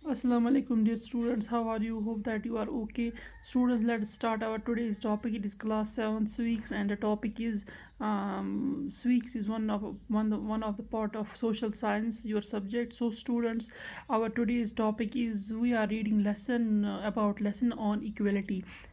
Assalamu alaikum, dear students. How are you? Hope that you are okay. Students, let's start our today's topic. It is class 7 Sweeks, and the topic is Sweeks is one of the part of social science, your subject. So, students, our today's topic is we are reading lesson about lesson on equality,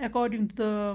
according to the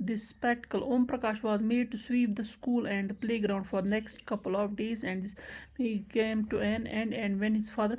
this spectacle. Om Prakash was made to sweep the school and the playground for the next couple of days, and this he came to an end. And when his father,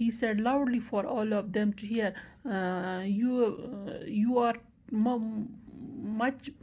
He said loudly for all of them to hear, you are much,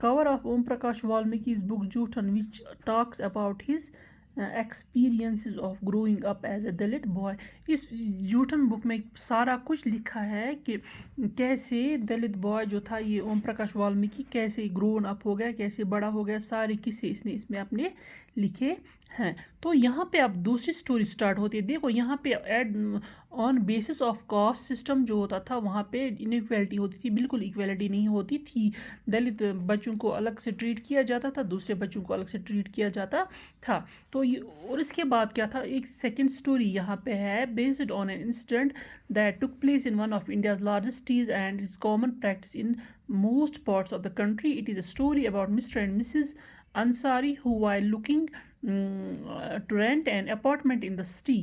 cover of Om Prakash Valmiki's book Jootan, which talks about his experiences of growing up as a Dalit boy. اس Joothan book میں سارا کچھ لکھا ہے کہ کیسے Dalit boy جو تھا یہ اوم پرکاش والمیکی کیسے گرون اپ ہو گیا, کیسے بڑا ہو گیا, سارے قصے اس نے اس میں اپنے لکھے ہیں. تو یہاں پہ اب دوسری سٹوری سٹارٹ ہوتی ہے. دیکھو یہاں پہ آن بیسس آف کاسٹ سسٹم جو ہوتا تھا وہاں پہ انیکویلٹی ہوتی تھی, بالکل ایکویلٹی نہیں ہوتی تھی. دلت بچوں کو الگ سے ٹریٹ کیا جاتا تھا, دوسرے بچوں کو الگ سے ٹریٹ کیا جاتا تھا. تو اور اس کے بعد کیا تھا, ایک سیکنڈ سٹوری یہاں پہ ہے based on an incident that took place in one of India's largest cities and is common practice in most parts of the country. It is a story about mister and missus Ansari who while looking to rent an apartment in the city.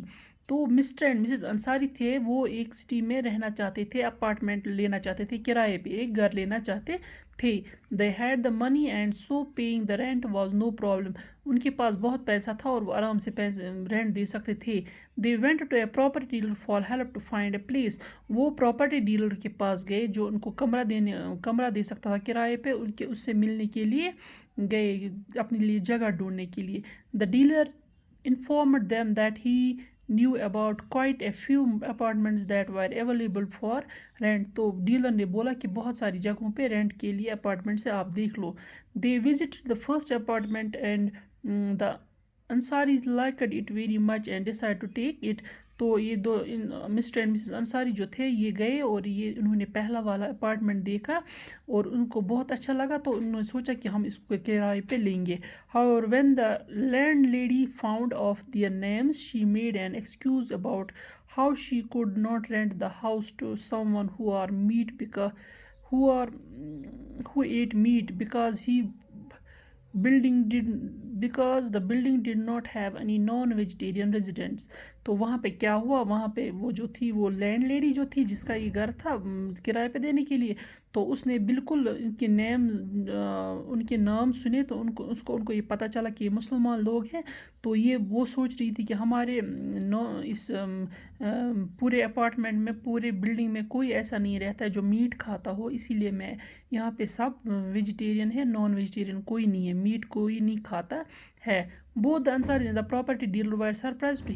تو mister and missus Ansari تھے, وہ ایک city میں رہنا چاہتے تھے, apartment لینا چاہتے تھے, کرائے پہ ایک گھر لینا چاہتے تھے. they had the money and so paying the rent was no problem. ان کے پاس بہت پیسہ تھا اور وہ آرام سے رینٹ دے سکتے تھے. they went to a property dealer for help to find a place. وہ پراپرٹی ڈیلر کے پاس گئے جو ان کو کمرہ دے سکتا تھا کرائے پہ, ان کے اس سے ملنے کے لیے گئے, اپنے لیے جگہ ڈھونڈنے کے لیے. the dealer informed them that he knew about quite a few apartments that were available for rent. تو ڈیلر نے بولا کہ بہت ساری جگہوں پہ رینٹ کے لیے اپارٹمنٹ سے آپ دیکھ لو. they visited the first apartment and the Ansaris liked it very much and decided to take it. تو یہ دو مسٹر اینڈ مسز انصاری جو تھے یہ گئے اور یہ انہوں نے پہلا والا اپارٹمنٹ دیکھا اور ان کو بہت اچھا لگا, تو انہوں نے سوچا کہ ہم اس کو کرائے پہ لیں گے. however when the landlady found of their names she made an excuse about how she could not rent the house to someone who ate meat because the building did not have any non-vegetarian residents. تو وہاں پہ کیا ہوا, وہاں پہ وہ جو تھی وہ لینڈ لیڈی جو تھی جس کا یہ گھر تھا کرائے پہ دینے کے لیے, تو اس نے بالکل ان کے نام سنے تو ان کو یہ پتہ چلا کہ یہ مسلمان لوگ ہیں. تو وہ سوچ رہی تھی کہ ہمارے اس پورے اپارٹمنٹ میں, پورے بلڈنگ میں کوئی ایسا نہیں رہتا ہے جو میٹ کھاتا ہو, اسی لیے میں یہاں پہ سب ویجیٹیرین ہے, نان ویجیٹیرین کوئی نہیں ہے, میٹ کوئی نہیں کھاتا ہے. both the Ansaris and the property dealer were surprised to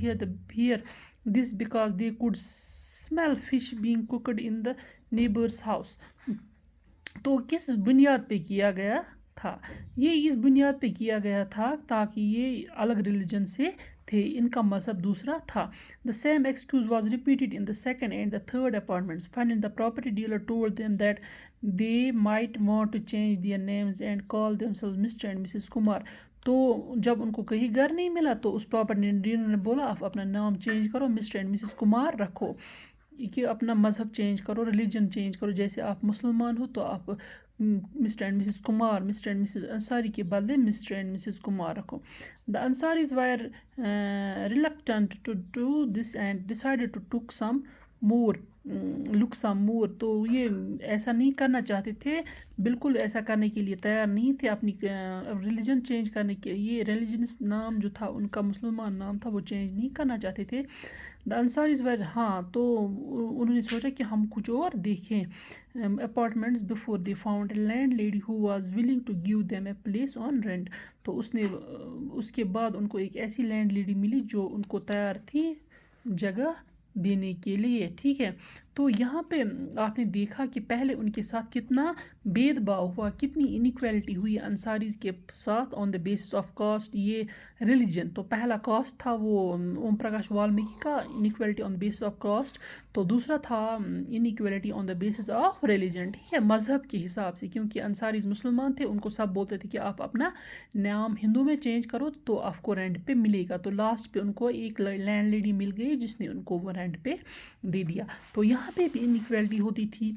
hear this because they could smell fish being cooked in the neighbor's house. تو کس بنیاد پہ کیا گیا تھا, یہ اس بنیاد پہ کیا گیا تھا تاکہ یہ الگ ریلیجن سے تھے, ان کا مذہب دوسرا تھا. the same excuse was repeated in the second and the third apartments. Finally the property dealer told them that they might want to change their names and call themselves Mr. and Mrs. Kumar. تو جب ان کو کہیں گھر نہیں ملا تو اس property dealer نے بولا آپ اپنا نام چینج کرو, مسٹر اینڈ مسز کمار رکھو, کہ اپنا مذہب چینج کرو, ریلیجن چینج کرو, جیسے آپ مسلمان ہو تو آپ mister and missus Kumar, mister and missus Ansari کے بدلے مسٹر اینڈ مسز کمار رکھو. the Ansaris were reluctant to do this and decided to look some more. تو یہ ایسا نہیں کرنا چاہتے تھے, بالکل ایسا کرنے کے لیے تیار نہیں تھے, اپنی ریلیجن چینج کرنے کے, یہ ریلیجنس نام جو تھا ان کا مسلمان نام تھا وہ چینج نہیں کرنا چاہتے تھے. the Ansaris were تو انہوں نے سوچا کہ ہم کچھ اور دیکھیں apartments before they found a landlady who was willing to give them a place on rent. تو اس کے بعد ان کو ایک ایسی لینڈ لیڈی ملی جو ان کو تیار تھی جگہ دینے کے لیے. ٹھیک ہے, تو یہاں پہ آپ نے دیکھا کہ پہلے ان کے ساتھ کتنا بید باؤ ہوا, کتنی انیکویلٹی ہوئی انصاریز کے ساتھ آن دا بیسس آف کاسٹ, یہ ریلیجن. تو پہلا کاسٹ تھا وہ اوم پرکاش والمیکی کا, انیکویلٹی آن دا بیسس آف کاسٹ, تو دوسرا تھا انیکویلٹی آن دا بیسس آف ریلیجن. ٹھیک ہے, مذہب کے حساب سے, کیونکہ انصاریز مسلمان تھے, ان کو سب بولتے تھے کہ آپ اپنا نام ہندو میں چینج کرو تو آپ کو رینٹ پہ ملے گا. تو لاسٹ پہ ان کو ایک لینڈ لیڈی مل گئی جس نے ان کو وہ رینٹ پہ دے دیا. تو یہاں پہ بھی انیکویلٹی ہوتی تھی.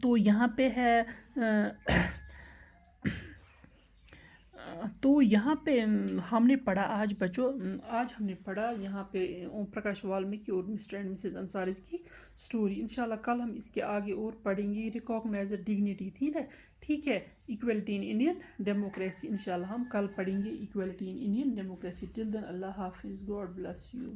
تو یہاں پہ ہے تو یہاں پہ ہم نے پڑھا آج ہم نے پڑھا یہاں پہ اوم پرکاش والمیکی اور مسٹر اینڈ مسز انصاریز کی سٹوری. انشاءاللہ کل ہم اس کے آگے اور پڑھیں گے. ریکاگنائز ڈگنیٹی تھی نا, ٹھیک ہے, ایکویلٹی ان انڈین ڈیموکریسی, انشاءاللہ ہم کل پڑھیں گے ایکویلٹی ان انڈین ڈیموکریسی. ٹل دین اللہ حافظ, گاڈ بلیس یو.